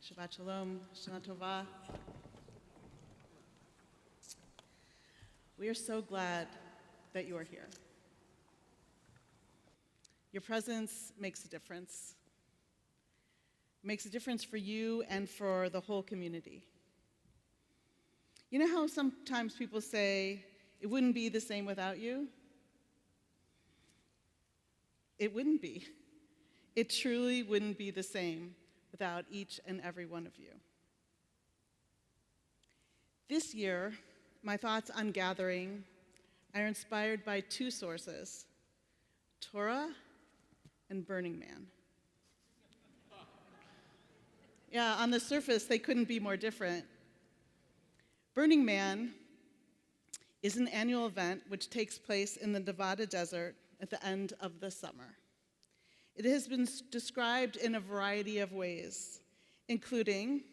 Shabbat Shalom, Shana Tova. We are so glad that you are here. Your presence makes a difference. It makes a difference for you and for the whole community. You know how sometimes people say, it wouldn't be the same without you? It wouldn't be. It truly wouldn't be the same without each and every one of you. This year, my thoughts on gathering are inspired by two sources, Torah and Burning Man. Yeah, on the surface, they couldn't be more different. Burning Man is an annual event which takes place in the Nevada desert at the end of the summer. It has been described in a variety of ways, including,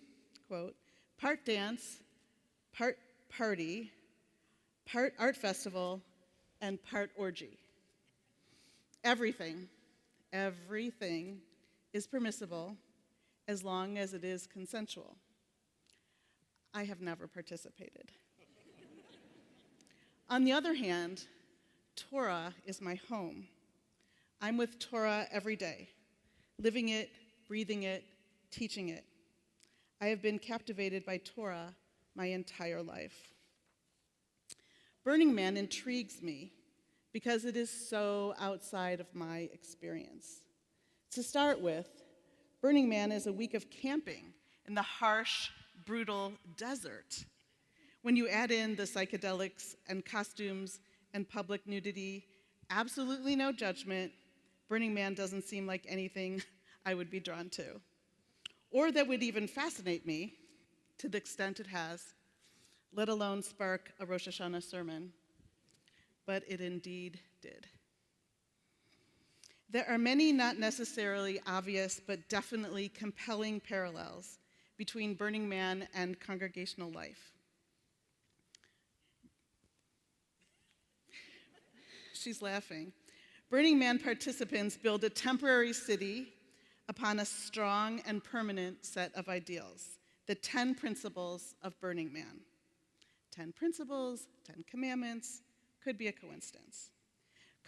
quote, part dance, part party, part art festival, and part orgy. Everything is permissible as long as it is consensual. I have never participated. On the other hand, Torah is my home. I'm with Torah every day, living it, breathing it, teaching it. I have been captivated by Torah my entire life. Burning Man intrigues me because it is so outside of my experience. To start with, Burning Man is a week of camping in the harsh, brutal desert. When you add in the psychedelics and costumes and public nudity, absolutely no judgment, Burning Man doesn't seem like anything I would be drawn to, or that would even fascinate me to the extent it has, let alone spark a Rosh Hashanah sermon. But it indeed did. There are many not necessarily obvious, but definitely compelling parallels between Burning Man and congregational life. She's laughing. Burning Man participants build a temporary city upon a strong and permanent set of ideals, the 10 principles of Burning Man. 10 principles, 10 commandments, could be a coincidence.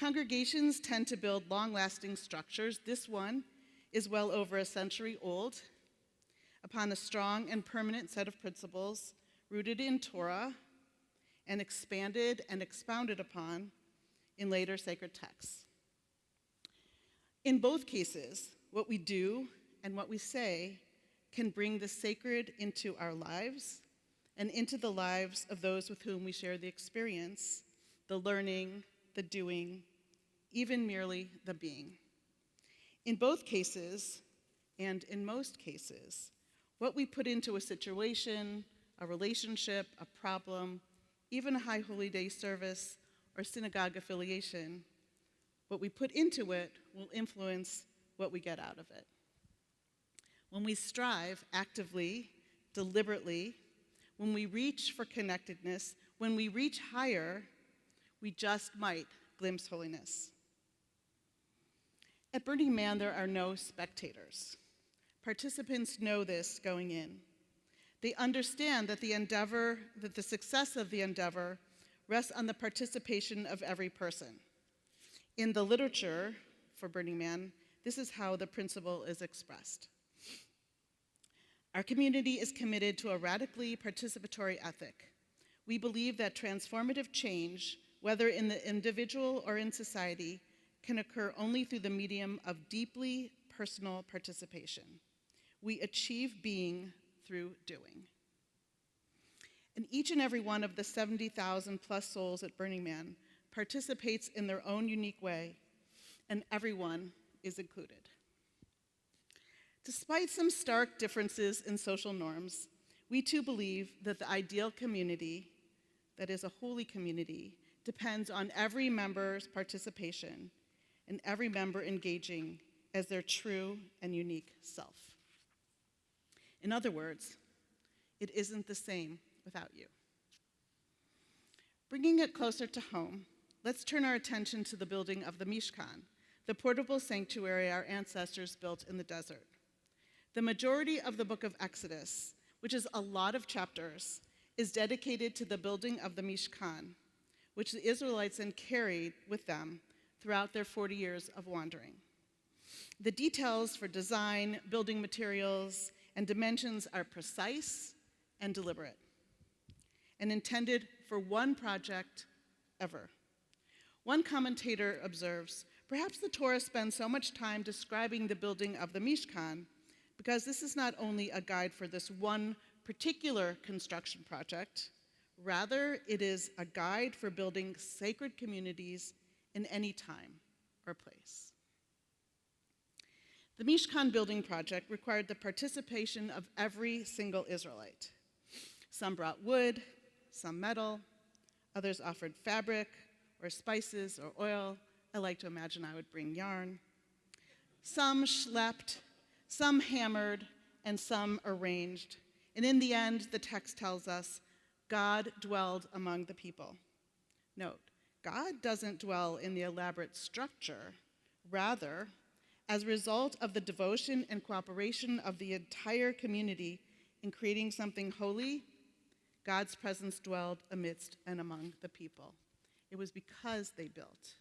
Congregations tend to build long-lasting structures. This one is well over a century old, upon a strong and permanent set of principles rooted in Torah and expanded and expounded upon in later sacred texts. In both cases, what we do and what we say can bring the sacred into our lives and into the lives of those with whom we share the experience, the learning, the doing, even merely the being. In both cases, and in most cases, what we put into a situation, a relationship, a problem, even a High Holy Day service or synagogue affiliation, what we put into it will influence what we get out of it. When we strive actively, deliberately, when we reach for connectedness, when we reach higher, we just might glimpse holiness. At Burning Man, there are no spectators. Participants know this going in. They understand that the success of the endeavor rests on the participation of every person. In the literature for Burning Man, this is how the principle is expressed. Our community is committed to a radically participatory ethic. We believe that transformative change, whether in the individual or in society, can occur only through the medium of deeply personal participation. We achieve being through doing. And each and every one of the 70,000 plus souls at Burning Man participates in their own unique way, and everyone is included. Despite some stark differences in social norms, we too believe that the ideal community, that is a holy community, depends on every member's participation and every member engaging as their true and unique self. In other words, it isn't the same without you. Bringing it closer to home, let's turn our attention to the building of the Mishkan, the portable sanctuary our ancestors built in the desert. The majority of the book of Exodus, which is a lot of chapters, is dedicated to the building of the Mishkan, which the Israelites then carried with them throughout their 40 years of wandering. The details for design, building materials, and dimensions are precise and deliberate, and intended for one project ever. One commentator observes, perhaps the Torah spends so much time describing the building of the Mishkan because this is not only a guide for this one particular construction project, rather it is a guide for building sacred communities in any time or place. The Mishkan building project required the participation of every single Israelite. Some brought wood, some metal, others offered fabric or spices or oil. I like to imagine I would bring yarn. Some schlepped, some hammered, and some arranged. And in the end, the text tells us, God dwelled among the people. Note, God doesn't dwell in the elaborate structure. Rather, as a result of the devotion and cooperation of the entire community in creating something holy, God's presence dwelled amidst and among the people. It was because they built.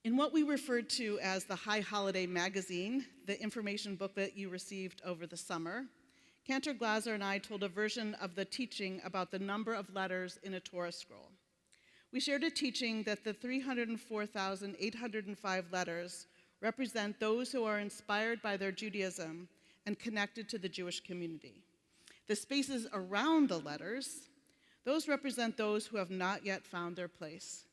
In what we referred to as the High Holiday Magazine, the information booklet you received over the summer, Cantor Glaser and I told a version of the teaching about the number of letters in a Torah scroll. We shared a teaching that the 304,805 letters represent those who are inspired by their Judaism and connected to the Jewish community. The spaces around the letters, those represent those who have not yet found their place.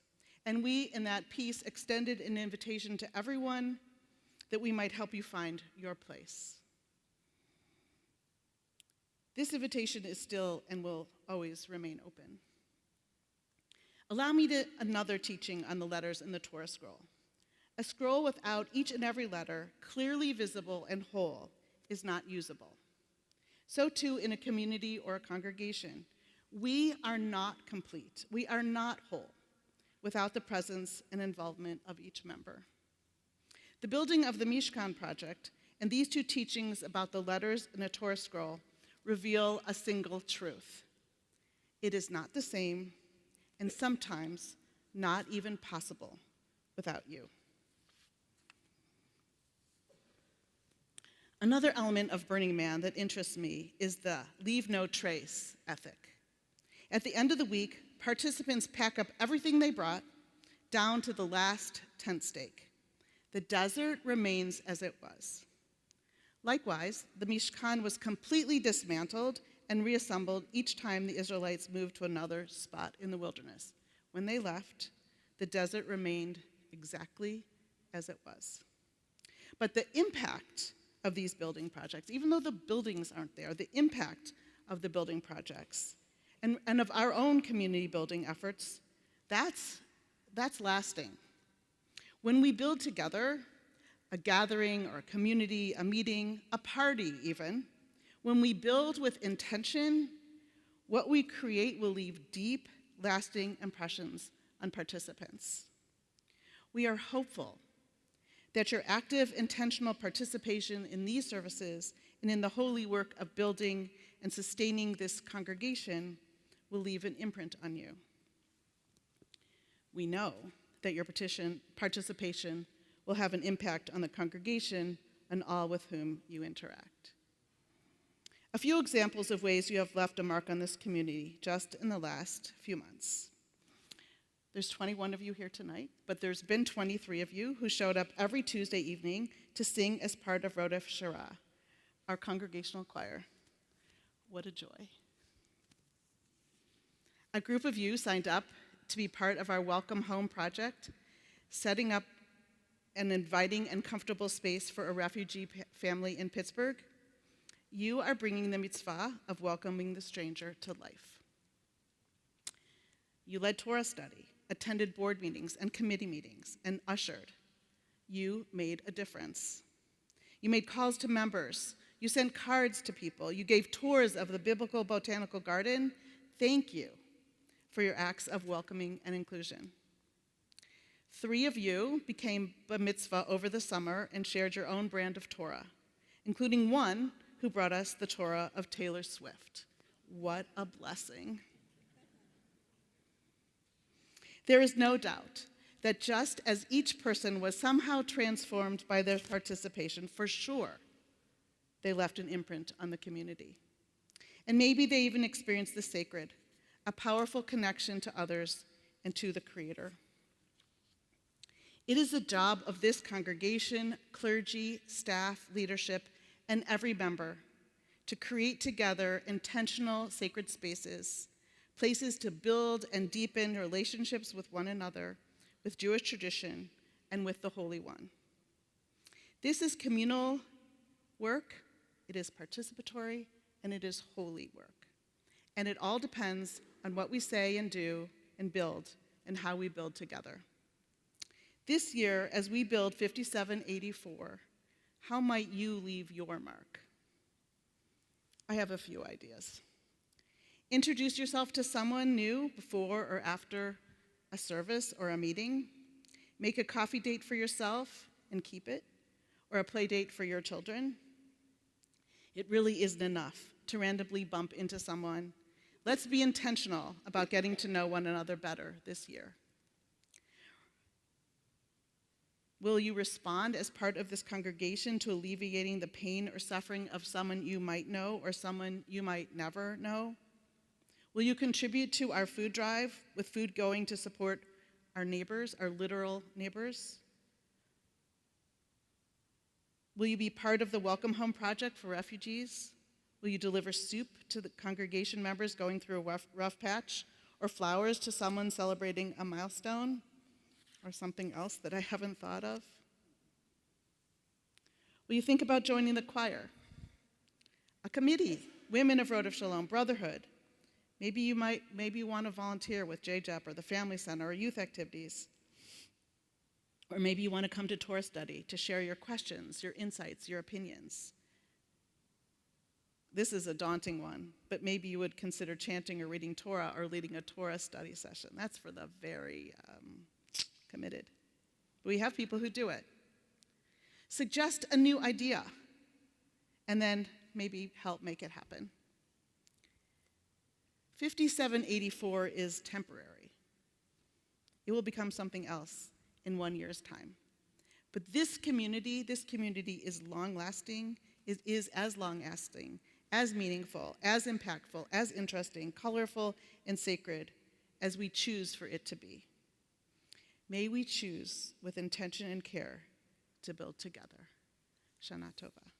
And we, in that piece, extended an invitation to everyone that we might help you find your place. This invitation is still and will always remain open. Allow me another teaching on the letters in the Torah scroll. A scroll without each and every letter clearly visible and whole is not usable. So too in a community or a congregation. We are not complete. We are not whole without the presence and involvement of each member. The building of the Mishkan project and these two teachings about the letters in a Torah scroll reveal a single truth. It is not the same, and sometimes not even possible without you. Another element of Burning Man that interests me is the leave no trace ethic. At the end of the week, participants pack up everything they brought down to the last tent stake. The desert remains as it was. Likewise, the Mishkan was completely dismantled and reassembled each time the Israelites moved to another spot in the wilderness. When they left, the desert remained exactly as it was. But the impact of these building projects, even though the buildings aren't there, the impact of the building projects and of our own community building efforts, that's lasting. When we build together, a gathering or a community, a meeting, a party even, when we build with intention, what we create will leave deep, lasting impressions on participants. We are hopeful that your active, intentional participation in these services and in the holy work of building and sustaining this congregation will leave an imprint on you. We know that your participation will have an impact on the congregation and all with whom you interact. A few examples of ways you have left a mark on this community just in the last few months. There's 21 of you here tonight, but there's been 23 of you who showed up every Tuesday evening to sing as part of Rosh Hashanah, our congregational choir. What a joy. A group of you signed up to be part of our Welcome Home project, setting up an inviting and comfortable space for a refugee family in Pittsburgh. You are bringing the mitzvah of welcoming the stranger to life. You led Torah study, attended board meetings and committee meetings, and ushered. You made a difference. You made calls to members. You sent cards to people. You gave tours of the Biblical Botanical Garden. Thank you for your acts of welcoming and inclusion. 3 of you became bar mitzvah over the summer and shared your own brand of Torah, including one who brought us the Torah of Taylor Swift. What a blessing. There is no doubt that just as each person was somehow transformed by their participation, for sure, they left an imprint on the community. And maybe they even experienced the sacred, a powerful connection to others and to the Creator. It is the job of this congregation, clergy, staff, leadership, and every member to create together intentional sacred spaces, places to build and deepen relationships with one another, with Jewish tradition, and with the Holy One. This is communal work, it is participatory, and it is holy work. And it all depends on what we say and do and build and how we build together. This year, as we build 5784, how might you leave your mark? I have a few ideas. Introduce yourself to someone new before or after a service or a meeting. Make a coffee date for yourself and keep it, or a play date for your children. It really isn't enough to randomly bump into someone. Let's be intentional about getting to know one another better this year. Will you respond as part of this congregation to alleviating the pain or suffering of someone you might know or someone you might never know? Will you contribute to our food drive with food going to support our neighbors, our literal neighbors? Will you be part of the Welcome Home Project for refugees? Will you deliver soup to the congregation members going through a rough patch, or flowers to someone celebrating a milestone, or something else that I haven't thought of? Will you think about joining the choir, a committee, Women of Road of Shalom, Brotherhood? Maybe you want to volunteer with JJEP or the Family Center or youth activities. Or maybe you want to come to Torah study to share your questions, your insights, your opinions. This is a daunting one, but maybe you would consider chanting or reading Torah or leading a Torah study session. That's for the very committed. But we have people who do it. Suggest a new idea, and then maybe help make it happen. 5784 is temporary. It will become something else in 1 year's time. But this community is long-lasting, is as long-lasting, as meaningful, as impactful, as interesting, colorful, and sacred as we choose for it to be. May we choose with intention and care to build together. Shana Tova.